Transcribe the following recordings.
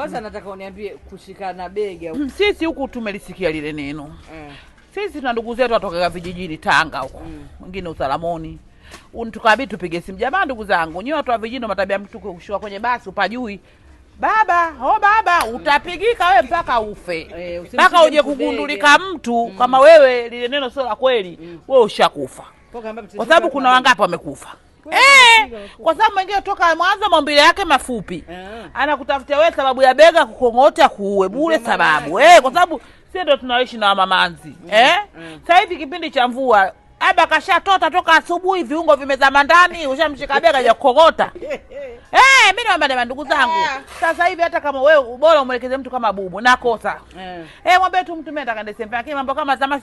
Kwanza nataka uniambie kushikana bega. Sisi huku tumelisikia lile neno. Sisi tuna ndugu zetu watoka vijijini Tanga huko. Wengine Usalamoni. Tukabidi tupige simu. Jamani ndugu zangu, nyinyi watu wa vijijini matabia mtu kushuka kwenye basi upajui. Baba, baba, utapigika wewe mpaka ufe. Mpaka uje kugundulika mtu kama wewe lile neno sio la kweli, wewe ushakufa. Kwa sababu kuna wangapi wamekufa. Kwa sababu mwingine toka mwanzo maumbile yake mafupi. Anakutafutia wewe sababu ya bega kukongota kuue bure sababu. Kwa sababu sisi ndio tunaishi na mamanzi. Sasa hivi kipindi cha mvua aba kashatoka toka asubuhi viungo vimezama ndani, ushamshika bega ya kukongota. Mimi naomba ndugu zangu. Sasa hivi hata kama wewe bora umwelekeze mtu kama bubu nakosa. Mwambie tu mtu mimi nataka sempe lakini mambo kama zama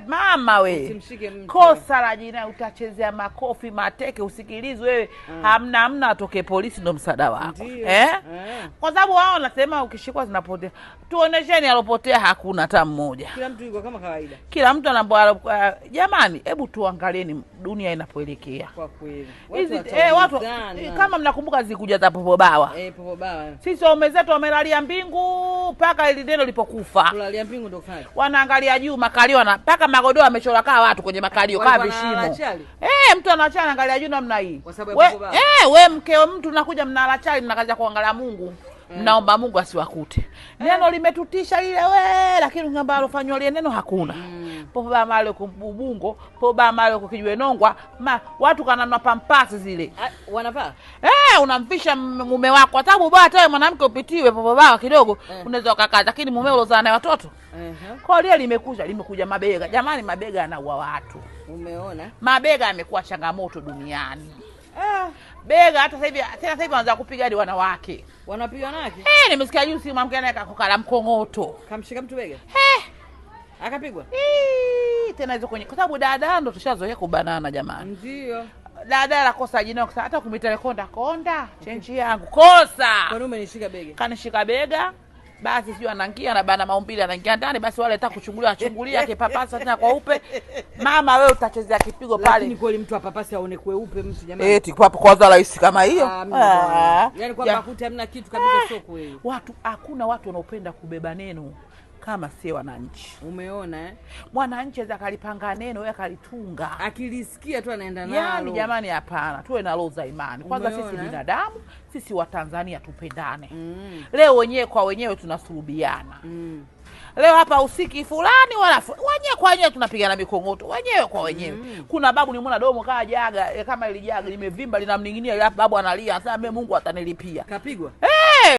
mama we. Usimshike mtu. Kosa la jina utachezea makofi mateke usikilizwe wewe. Hamna atoke polisi ndo msaada wako. Kwa sababu wao wanasema ukishikwa zinapotea. Tuonesheni alopotea hakuna hata mmoja. Kila mtu yuko kama kawaida. Kila mtu anaambia jamani hebu tuangalieni dunia inapoelekea. Kwa kweli. Watu kama mnakumbuka zikuja za popo bawa. Popo bawa. Sisi waume zetu wamelalia mbingu mpaka ile neno lipokufa. Kulalia mbingu ndo kufanya. Wanaangalia juu makalio na mpaka magodoro amechora kaa watu kwenye makalio kaa vishimo. Mtu anaacha anaangalia juu namna hii. Kwa sababu ya popo bawa. We mkeo mtu nakuja mnala chali mnakaja kuangalia Mungu. Mnaomba Mungu asiwakute. Neno limetutisha lile lakini ngamba alofanywa ile neno hakuna. Popo ba mali kubungo, popo ba mali kukijwe nongwa, watu kananwa pampasi zile. Wanapaa? Unamfisha mume wako. Kwa sababu bwana hata mwanamke upitiwe popo ba kidogo unaweza ukakaza lakini mume ulozaa naye watoto. Kwa lile limekuja mabega. Jamani mabega yanaua watu. Umeona? Mabega yamekuwa changamoto duniani. Bega hata sasa hivi wanaanza kupiga hadi wanawake. Wanapiga wanawake? Nimesikia juzi mwanamke anayekakokala mkongoto. Kamshika mtu bega? Akapigwa? Tena hizo kwenye kwa sababu dada ndo tushazoea kubanana jamani. Ndio. Dada la kosa jina kwa hata kumita konda chenji yangu kosa. Kwa nini umenishika bega? Kanishika bega. Basi sio anaingia na bana maumbile anaingia ndani basi wale hata kuchungulia kipapasa tena kwa upe. Mama wewe utachezea kipigo pale. Lakini kweli mtu apapasi aone kweupe mtu jamani. Kwanza rahisi kama hiyo. Yaani kwamba kuta hamna kitu kabisa sio kweli. Hakuna watu wanaopenda kubeba neno kama si wananchi. Umeona Mwananchi za kalipanga neno yeye kalitunga. Akilisikia tu anaenda nalo. Yaani jamani hapana, tuwe na roho za imani. Kwanza sisi binadamu, sisi wa Tanzania tupendane. Leo wenyewe kwa wenyewe tunasulubiana. Leo hapa usiki fulani wala wenyewe kwa wenyewe tunapigana mikongoto. Wenyewe kwa wenyewe. Kuna babu nimeona domo kaa jaga kama ile jaga limevimba linamninginia babu analia. Sasa mimi Mungu atanilipia. Kapigwa?